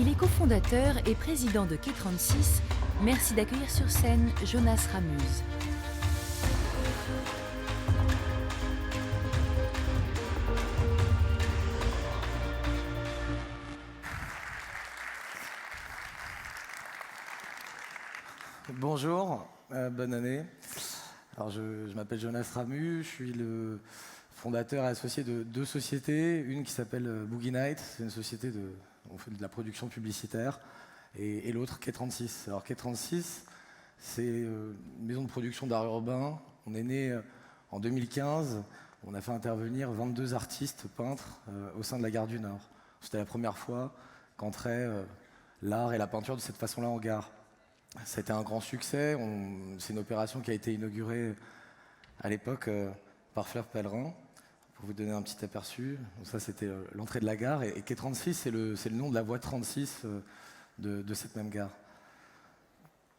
Il est cofondateur et président de Quai 36. Merci d'accueillir sur scène Jonas Ramuz. Bonjour, bonne année. Alors je m'appelle Jonas Ramuz, je suis le fondateur et associé de deux sociétés, une qui s'appelle Boogie Night, c'est une société on fait de la production publicitaire, et l'autre Quai 36. Alors Quai 36, c'est une maison de production d'art urbain. On est né en 2015, on a fait intervenir 22 artistes peintres au sein de la gare du Nord. C'était la première fois qu'entrait l'art et la peinture de cette façon-là en gare. C'était un grand succès, c'est une opération qui a été inaugurée à l'époque par Fleur Pellerin, pour vous donner un petit aperçu. Donc ça c'était l'entrée de la gare, et Quai 36 c'est le nom de la voie 36 de cette même gare.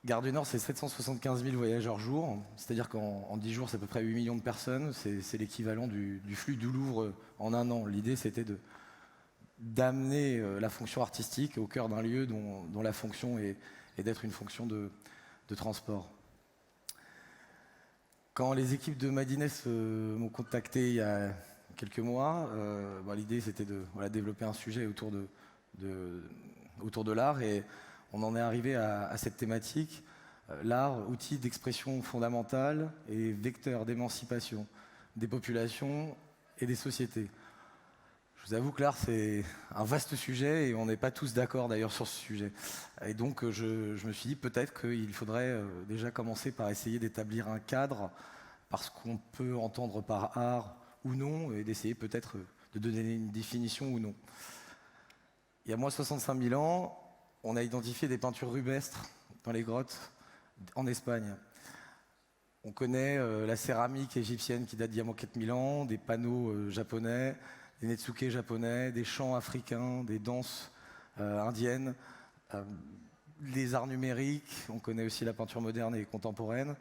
Gare du Nord, c'est 775 000 voyageurs jour, c'est-à-dire qu'en 10 jours c'est à peu près 8 millions de personnes, c'est l'équivalent du flux du Louvre en un an. L'idée c'était d'amener la fonction artistique au cœur d'un lieu dont la fonction est d'être une fonction de transport. Quand les équipes de Madines m'ont contacté il y a quelques mois, l'idée c'était de développer un sujet autour de l'art, et on en est arrivé à cette thématique, l'art, outil d'expression fondamentale et vecteur d'émancipation des populations et des sociétés. Je vous avoue que l'art, c'est un vaste sujet et on n'est pas tous d'accord d'ailleurs sur ce sujet. Et donc je me suis dit peut-être qu'il faudrait déjà commencer par essayer d'établir un cadre, parce qu'on peut entendre par art ou non, et d'essayer peut-être de donner une définition ou non. Il y a moins de 65 000 ans, on a identifié des peintures rupestres dans les grottes en Espagne. On connaît la céramique égyptienne qui date d'il y a moins de 4000 ans, des panneaux japonais, des netsuke japonais, des chants africains, des danses indiennes, les arts numériques. On connaît aussi la peinture moderne et contemporaine.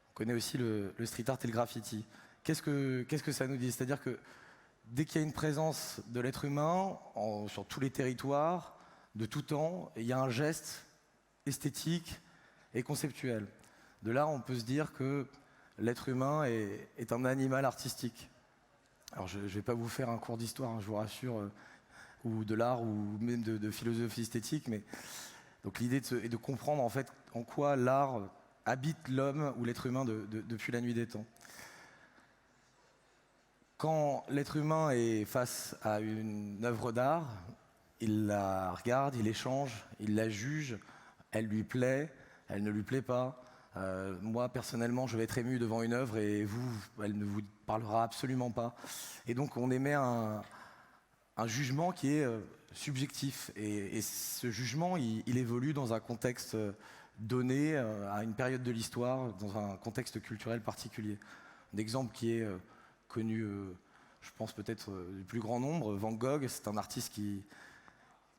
On connaît aussi le street art et le graffiti. Qu'est-ce que ça nous dit? C'est-à-dire que dès qu'il y a une présence de l'être humain sur tous les territoires, de tout temps, il y a un geste esthétique et conceptuel. De là, on peut se dire que l'être humain est un animal artistique. Alors je ne vais pas vous faire un cours d'histoire, je vous rassure, ou de l'art, ou même de philosophie esthétique, mais donc l'idée est de comprendre en fait en quoi l'art habite l'homme ou l'être humain depuis la nuit des temps. Quand l'être humain est face à une œuvre d'art, il la regarde, il échange, il la juge, elle lui plaît, elle ne lui plaît pas. Moi, personnellement, je vais être ému devant une œuvre et elle ne vous parlera absolument pas. Et donc, on émet un jugement qui est subjectif. Et ce jugement, il évolue dans un contexte donné, à une période de l'histoire, dans un contexte culturel particulier. Un exemple qui est connu, je pense peut-être du plus grand nombre, Van Gogh, c'est un artiste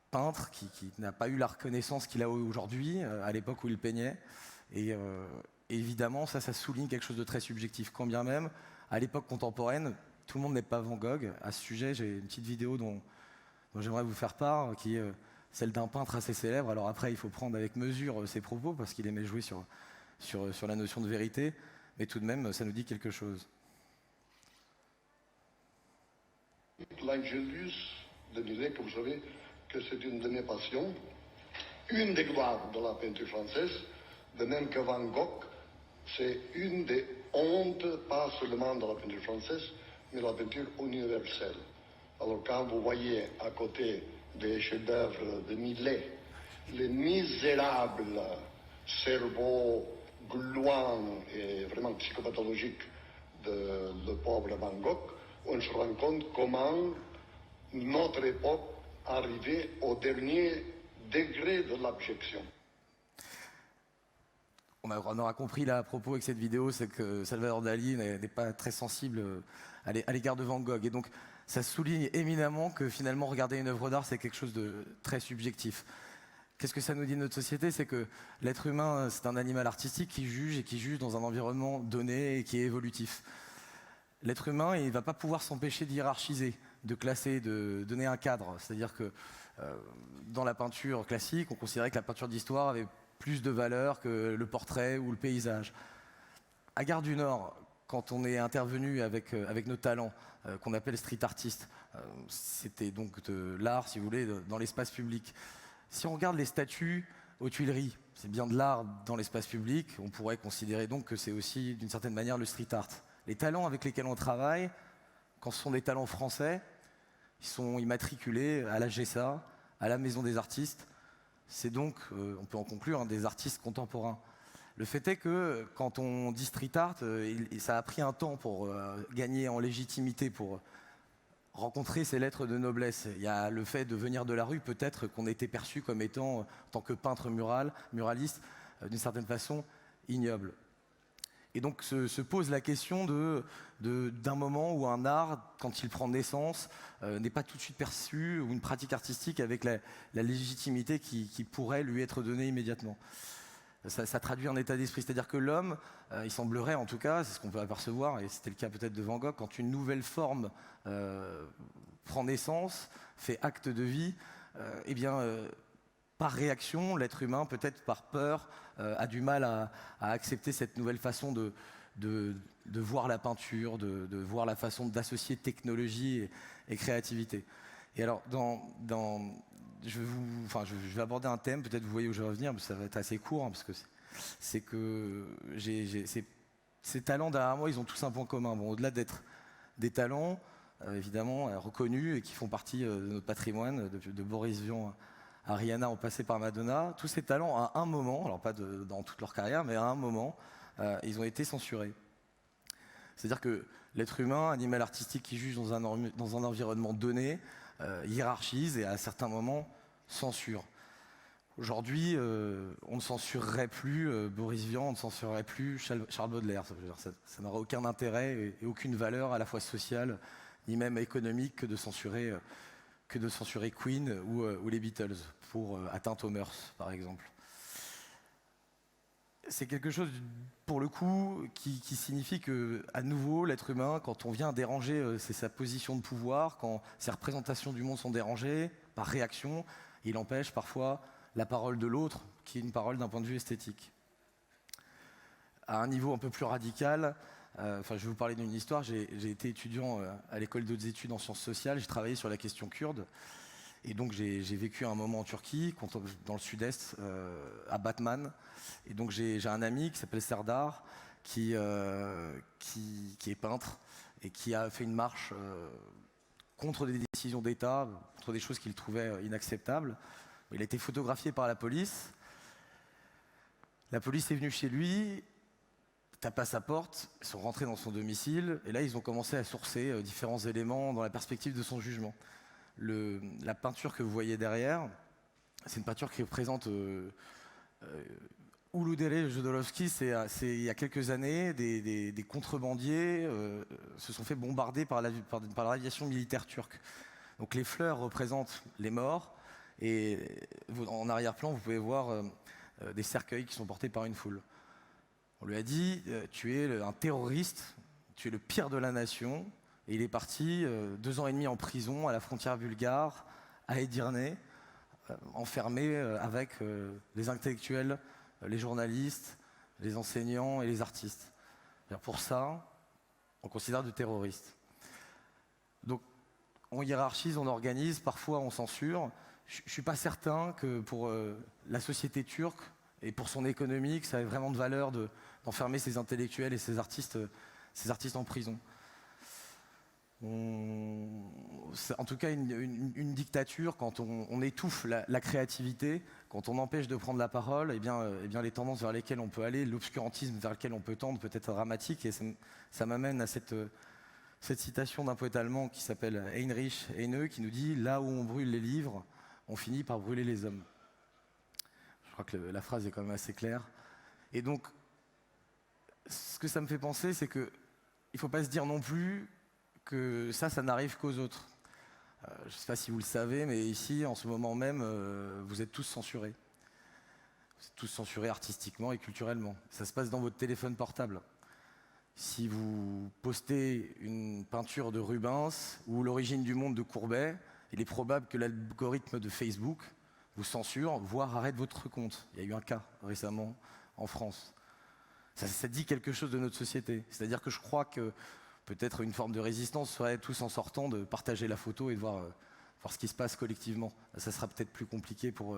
peintre qui n'a pas eu la reconnaissance qu'il a aujourd'hui, à l'époque où il peignait. Et évidemment, ça souligne quelque chose de très subjectif. Quand bien même, à l'époque contemporaine, tout le monde n'est pas Van Gogh. À ce sujet, j'ai une petite vidéo dont j'aimerais vous faire part, qui est celle d'un peintre assez célèbre. Alors après, il faut prendre avec mesure ses propos, parce qu'il aimait jouer sur la notion de vérité, mais tout de même, ça nous dit quelque chose. L'Angélus de Millet, que vous savez que c'est une de mes passions, une des gloires de la peinture française, de même que Van Gogh, c'est une des hontes, pas seulement de la peinture française, mais de la peinture universelle. Alors quand vous voyez à côté des chefs-d'œuvre de Millet, les misérables cerveaux gluants et vraiment psychopathologiques de le pauvre Van Gogh, on se rend compte comment notre époque arrivait au dernier degré de l'abjection. On aura compris là à propos avec cette vidéo, c'est que Salvador Dali n'est pas très sensible à l'égard de Van Gogh. Et donc ça souligne éminemment que finalement regarder une œuvre d'art, c'est quelque chose de très subjectif. Qu'est-ce que ça nous dit de notre société? C'est que l'être humain, c'est un animal artistique qui juge, et qui juge dans un environnement donné et qui est évolutif. L'être humain, il ne va pas pouvoir s'empêcher de hiérarchiser. de classer, de donner un cadre. C'est-à-dire que dans la peinture classique, on considérait que la peinture d'histoire avait plus de valeur que le portrait ou le paysage. À Gare du Nord, quand on est intervenu avec nos talents, qu'on appelle street artistes, c'était donc de l'art, si vous voulez, dans l'espace public. Si on regarde les statues aux Tuileries, c'est bien de l'art dans l'espace public, on pourrait considérer donc que c'est aussi d'une certaine manière le street art. Les talents avec lesquels on travaille, quand ce sont des talents français, ils sont immatriculés à la GESA, à la Maison des artistes. C'est donc, on peut en conclure, des artistes contemporains. Le fait est que quand on dit street art, ça a pris un temps pour gagner en légitimité, pour rencontrer ces lettres de noblesse. Il y a le fait de venir de la rue, peut-être qu'on était perçu comme étant, en tant que peintre muraliste, d'une certaine façon, ignoble. Et donc se pose la question d'un moment où un art, quand il prend naissance, n'est pas tout de suite perçu, ou une pratique artistique avec la légitimité qui pourrait lui être donnée immédiatement. Ça traduit un état d'esprit, c'est-à-dire que l'homme, il semblerait en tout cas, c'est ce qu'on peut apercevoir, et c'était le cas peut-être de Van Gogh, quand une nouvelle forme prend naissance, fait acte de vie, par réaction, l'être humain, peut-être par peur, a du mal à accepter cette nouvelle façon de voir la peinture, de voir la façon d'associer technologie et créativité. Et alors, je vais aborder un thème, peut-être vous voyez où je vais revenir, mais ça va être assez court, hein, parce que c'est que ces talents derrière moi, ils ont tous un point commun. Bon, au-delà d'être des talents, évidemment, reconnus et qui font partie de notre patrimoine, de Boris Vian à Rihanna, en passé par Madonna, tous ces talents, à un moment, alors pas dans toute leur carrière, mais à un moment, ils ont été censurés. C'est-à-dire que l'être humain, animal artistique qui juge dans un environnement donné, hiérarchise et à certains moments censure. Aujourd'hui, on ne censurerait plus Boris Vian, on ne censurerait plus Charles Baudelaire. Ça n'aurait aucun intérêt et aucune valeur à la fois sociale ni même économique que de censurer Queen ou les Beatles pour atteinte aux mœurs, par exemple. C'est quelque chose, pour le coup, qui signifie que, à nouveau, l'être humain, quand on vient déranger sa position de pouvoir, quand ses représentations du monde sont dérangées, par réaction, il empêche parfois la parole de l'autre, qui est une parole d'un point de vue esthétique. À un niveau un peu plus radical, je vais vous parler d'une histoire. J'ai été étudiant à l'école d'autres études en sciences sociales, j'ai travaillé sur la question kurde. Et donc j'ai vécu un moment en Turquie, dans le sud-est, à Batman. Et donc j'ai un ami qui s'appelle Serdar, qui est peintre et qui a fait une marche contre des décisions d'État, contre des choses qu'il trouvait inacceptables. Il a été photographié par la police. La police est venue chez lui, tape à sa porte, ils sont rentrés dans son domicile, et là ils ont commencé à sourcer différents éléments dans la perspective de son jugement. La peinture que vous voyez derrière, c'est une peinture qui représente Uludere Jodorowsky. Il y a quelques années, des contrebandiers se sont fait bombarder par l'aviation militaire turque. Donc les fleurs représentent les morts, et en arrière-plan, vous pouvez voir des cercueils qui sont portés par une foule. On lui a dit, tu es un terroriste, tu es le pire de la nation. Et il est parti 2 ans et demi en prison à la frontière bulgare, à Edirne, enfermé avec les intellectuels, les journalistes, les enseignants et les artistes. Pour ça, on considère de terroristes. Donc, on hiérarchise, on organise, parfois on censure. Je ne suis pas certain que pour la société turque et pour son économie, que ça ait vraiment de valeur d'enfermer ces intellectuels et ces artistes en prison. En tout cas, une dictature, quand on étouffe la créativité, quand on empêche de prendre la parole, eh bien, les tendances vers lesquelles on peut aller, l'obscurantisme vers lequel on peut tendre peut être dramatique. Et ça m'amène à cette citation d'un poète allemand qui s'appelle Heinrich Heine, qui nous dit « Là où on brûle les livres, on finit par brûler les hommes ». Je crois que la phrase est quand même assez claire. Et donc, ce que ça me fait penser, c'est qu'il ne faut pas se dire non plus que ça n'arrive qu'aux autres. Je ne sais pas si vous le savez, mais ici, en ce moment même, vous êtes tous censurés. Vous êtes tous censurés artistiquement et culturellement. Ça se passe dans votre téléphone portable. si vous postez une peinture de Rubens ou l'origine du monde de Courbet, il est probable que l'algorithme de Facebook vous censure, voire arrête votre compte. Il y a eu un cas récemment en France. Ça dit quelque chose de notre société. C'est-à-dire que je crois que peut-être une forme de résistance serait tous en sortant de partager la photo et de voir ce qui se passe collectivement. Ça sera peut-être plus compliqué pour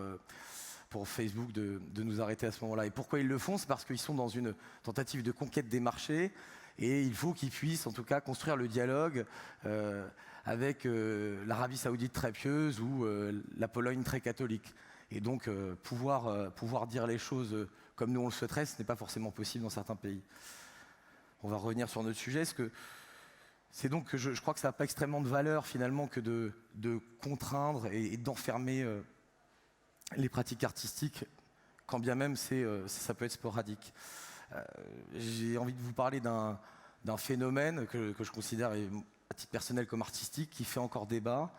Facebook de nous arrêter à ce moment-là. Et pourquoi ils le font? C'est parce qu'ils sont dans une tentative de conquête des marchés et il faut qu'ils puissent en tout cas construire le dialogue avec l'Arabie Saoudite très pieuse ou la Pologne très catholique. Et donc pouvoir dire les choses comme nous on le souhaiterait, ce n'est pas forcément possible dans certains pays. On va revenir sur notre sujet. C'est donc que je crois que ça n'a pas extrêmement de valeur finalement que de contraindre et d'enfermer les pratiques artistiques, quand bien même ça peut être sporadique. J'ai envie de vous parler d'un phénomène que je considère à titre personnel comme artistique, qui fait encore débat,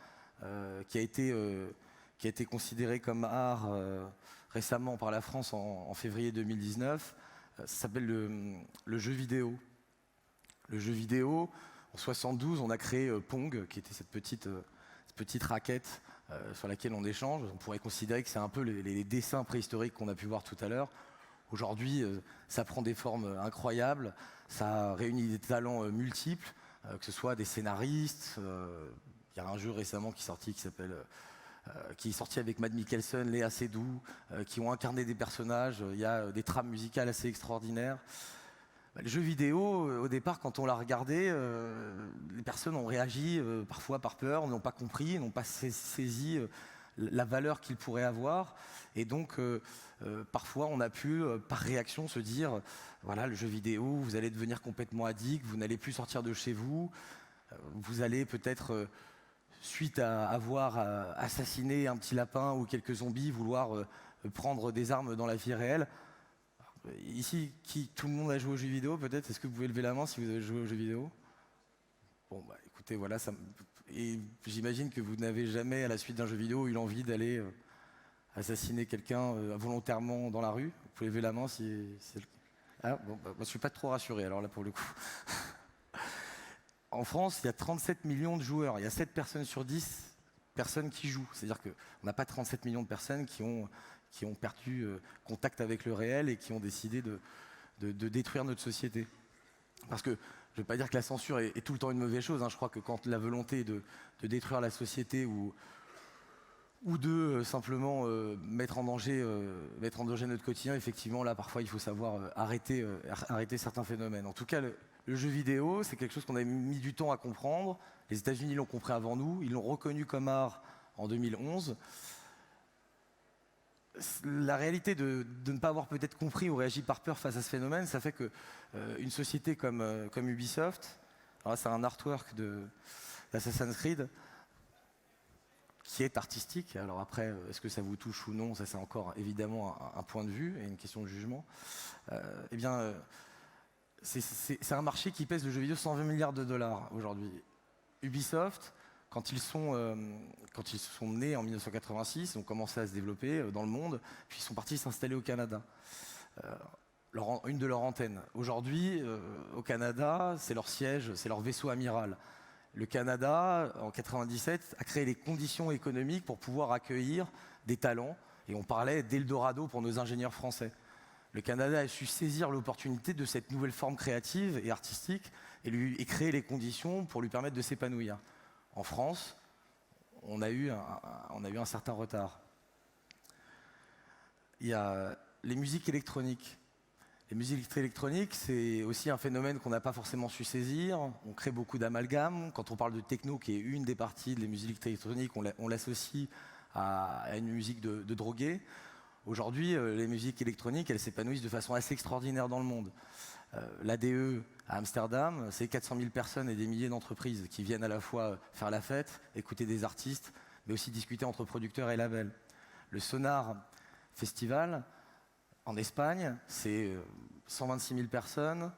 qui a été considéré comme art récemment par la France en février 2019. Ça s'appelle le jeu vidéo. Le jeu vidéo, en 72, on a créé Pong, qui était cette petite raquette sur laquelle on échange. On pourrait considérer que c'est un peu les dessins préhistoriques qu'on a pu voir tout à l'heure. Aujourd'hui, ça prend des formes incroyables, ça réunit des talents multiples, que ce soit des scénaristes. Il y a un jeu récemment qui est sorti avec Mads Mikkelsen, Léa Seydoux, qui ont incarné des personnages. Il y a des trames musicales assez extraordinaires. Le jeu vidéo, au départ, quand on l'a regardé, les personnes ont réagi parfois par peur, n'ont pas compris, n'ont pas saisi la valeur qu'il pourrait avoir. Et donc, parfois, on a pu, par réaction, se dire, voilà, le jeu vidéo, vous allez devenir complètement addict, vous n'allez plus sortir de chez vous, vous allez peut-être, suite à avoir assassiné un petit lapin ou quelques zombies, vouloir prendre des armes dans la vie réelle. Ici, tout le monde a joué aux jeux vidéo, peut-être? Est-ce que vous pouvez lever la main si vous avez joué aux jeux vidéo? Bon, bah écoutez, voilà, et j'imagine que vous n'avez jamais, à la suite d'un jeu vidéo, eu l'envie d'aller assassiner quelqu'un volontairement dans la rue. Vous pouvez lever la main si c'est le cas. Ah, bon, bah, je ne suis pas trop rassuré, alors là, pour le coup. En France, il y a 37 millions de joueurs. Il y a 7 personnes sur 10 personnes qui jouent. C'est-à-dire qu'on n'a pas 37 millions de personnes qui ont perdu contact avec le réel et qui ont décidé de détruire notre société. Parce que, je ne veux pas dire que la censure est tout le temps une mauvaise chose, hein. Je crois que quand la volonté de détruire la société ou de simplement mettre en danger notre quotidien, effectivement, là, parfois, il faut savoir arrêter certains phénomènes. En tout cas, le jeu vidéo, c'est quelque chose qu'on a mis du temps à comprendre. Les États-Unis l'ont compris avant nous, ils l'ont reconnu comme art en 2011. La réalité de ne pas avoir peut-être compris ou réagi par peur face à ce phénomène, ça fait que une société comme Ubisoft, alors là c'est un artwork d'Assassin's Creed, qui est artistique. Alors après, est-ce que ça vous touche ou non, ça c'est encore évidemment un point de vue et une question de jugement. Eh bien, c'est un marché qui pèse le jeu vidéo 120 milliards de dollars aujourd'hui. Ubisoft, quand ils sont nés en 1986, ont commencé à se développer dans le monde, puis ils sont partis s'installer au Canada, une de leurs antennes. Aujourd'hui, au Canada, c'est leur siège, c'est leur vaisseau amiral. Le Canada, en 1997, a créé les conditions économiques pour pouvoir accueillir des talents, et on parlait d'Eldorado pour nos ingénieurs français. Le Canada a su saisir l'opportunité de cette nouvelle forme créative et artistique et créer les conditions pour lui permettre de s'épanouir. En France, on a eu un certain retard. Il y a les musiques électroniques. Les musiques électroniques, c'est aussi un phénomène qu'on n'a pas forcément su saisir. On crée beaucoup d'amalgames. Quand on parle de techno, qui est une des parties des musiques électroniques, on l'associe à une musique de drogué. Aujourd'hui, les musiques électroniques, elles s'épanouissent de façon assez extraordinaire dans le monde. L'ADE à Amsterdam, c'est 400 000 personnes et des milliers d'entreprises qui viennent à la fois faire la fête, écouter des artistes, mais aussi discuter entre producteurs et labels. Le Sonar Festival, en Espagne, c'est 126 000 personnes,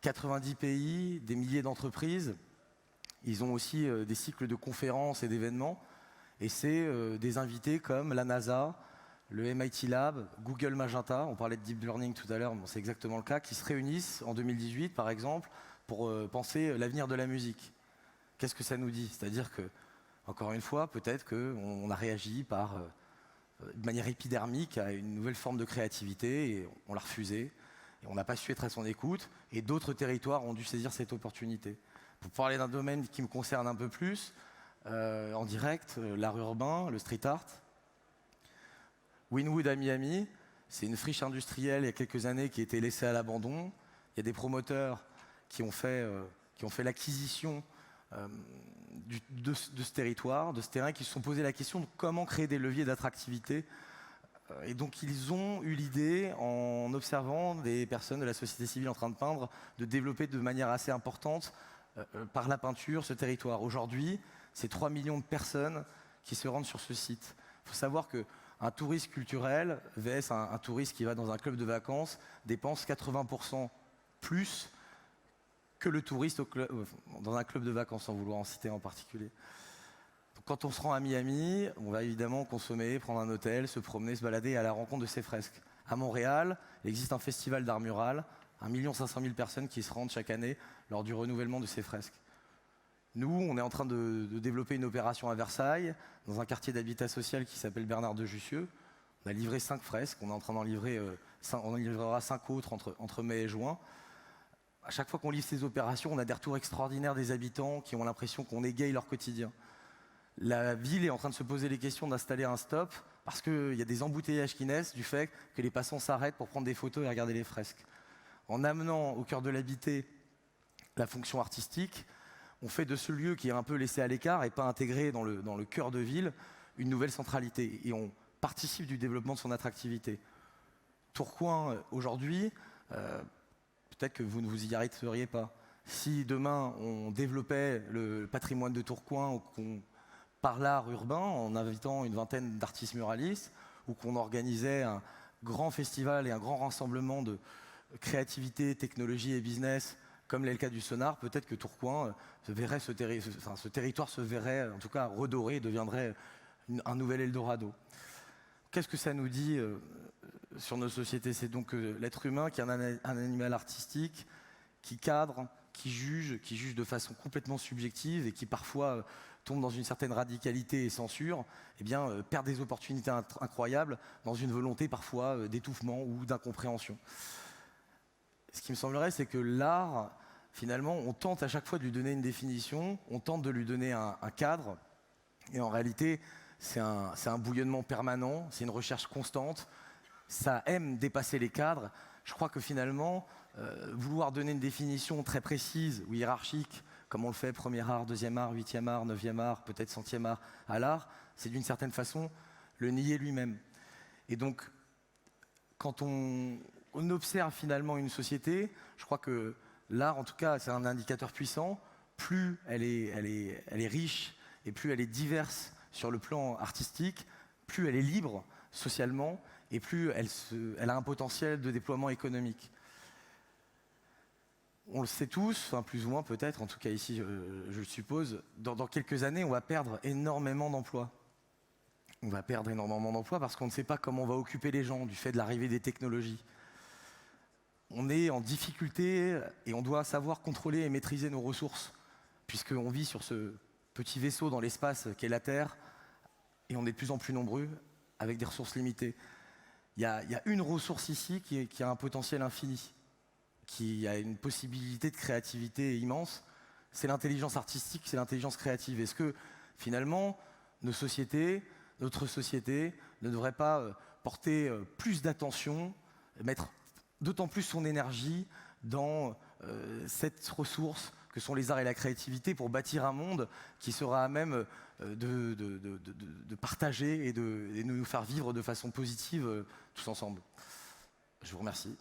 90 pays, des milliers d'entreprises. Ils ont aussi des cycles de conférences et d'événements. Et c'est des invités comme la NASA, le MIT Lab, Google Magenta, on parlait de deep learning tout à l'heure, bon, c'est exactement le cas, qui se réunissent en 2018 par exemple pour penser l'avenir de la musique. Qu'est-ce que ça nous dit? C'est-à-dire que, encore une fois, peut-être qu'on a réagi de manière épidermique à une nouvelle forme de créativité et on l'a refusé. Et on n'a pas su être à son écoute et d'autres territoires ont dû saisir cette opportunité. Pour parler d'un domaine qui me concerne un peu plus, en direct, l'art urbain, le street art. Wynwood à Miami, c'est une friche industrielle il y a quelques années qui a été laissée à l'abandon. Il y a des promoteurs qui ont fait l'acquisition de ce territoire, de ce terrain, qui se sont posé la question de comment créer des leviers d'attractivité. Et donc ils ont eu l'idée, en observant des personnes de la société civile en train de peindre, de développer de manière assez importante, par la peinture, ce territoire. Aujourd'hui, c'est 3 millions de personnes qui se rendent sur ce site. Il faut savoir qu'un touriste culturel, vs un touriste qui va dans un club de vacances, dépense 80% plus que le touriste dans un club de vacances, sans vouloir en citer en particulier. Donc, quand on se rend à Miami, on va évidemment consommer, prendre un hôtel, se promener, se balader à la rencontre de ces fresques. À Montréal, il existe un festival d'art mural, 1 500 000 personnes qui se rendent chaque année lors du renouvellement de ces fresques. Nous, on est en train de développer une opération à Versailles, dans un quartier d'habitat social qui s'appelle Bernard de Jussieu. On a livré 5 fresques, on est en train d'en livrer, on en livrera 5 autres entre mai et juin. À chaque fois qu'on livre ces opérations, on a des retours extraordinaires des habitants qui ont l'impression qu'on égaye leur quotidien. La ville est en train de se poser les questions d'installer un stop parce qu'il y a des embouteillages qui naissent du fait que les passants s'arrêtent pour prendre des photos et regarder les fresques. En amenant au cœur de l'habité la fonction artistique, on fait de ce lieu qui est un peu laissé à l'écart et pas intégré dans le cœur de ville une nouvelle centralité. Et on participe du développement de son attractivité. Tourcoing, aujourd'hui, peut-être que vous ne vous y arrêteriez pas. Si demain on développait le patrimoine de Tourcoing ou qu'on par l'art urbain en invitant une vingtaine d'artistes muralistes ou qu'on organisait un grand festival et un grand rassemblement de créativité, technologie et business comme l'est le cas du Sonar, peut-être que Tourcoing ce territoire se verrait en tout cas redoré et deviendrait un nouvel Eldorado. Qu'est-ce que ça nous dit sur nos sociétés? C'est donc l'être humain qui est un animal artistique, qui cadre, qui juge de façon complètement subjective et qui parfois tombe dans une certaine radicalité et censure, eh bien, perd des opportunités incroyables dans une volonté parfois d'étouffement ou d'incompréhension. Ce qui me semblerait, c'est que l'art, finalement, on tente à chaque fois de lui donner une définition, on tente de lui donner un cadre, et en réalité, c'est un bouillonnement permanent, c'est une recherche constante, ça aime dépasser les cadres. Je crois que finalement, vouloir donner une définition très précise ou hiérarchique, comme on le fait, premier art, deuxième art, huitième art, neuvième art, peut-être centième art à l'art, c'est d'une certaine façon le nier lui-même. Et donc, quand on observe finalement une société, je crois que l'art, en tout cas, c'est un indicateur puissant. Plus elle est riche et plus elle est diverse sur le plan artistique, plus elle est libre socialement et plus elle a un potentiel de déploiement économique. On le sait tous, enfin plus ou moins peut-être, en tout cas ici je le suppose, dans quelques années on va perdre énormément d'emplois. On va perdre énormément d'emplois parce qu'on ne sait pas comment on va occuper les gens du fait de l'arrivée des technologies. On est en difficulté et on doit savoir contrôler et maîtriser nos ressources, puisqu'on vit sur ce petit vaisseau dans l'espace qu'est la Terre, et on est de plus en plus nombreux avec des ressources limitées. Il y a une ressource ici qui a un potentiel infini, qui a une possibilité de créativité immense, c'est l'intelligence artistique, c'est l'intelligence créative. Est-ce que finalement notre société ne devrait pas porter plus d'attention, mettre d'autant plus son énergie dans cette ressource que sont les arts et la créativité pour bâtir un monde qui sera à même de partager et de nous faire vivre de façon positive tous ensemble. Je vous remercie.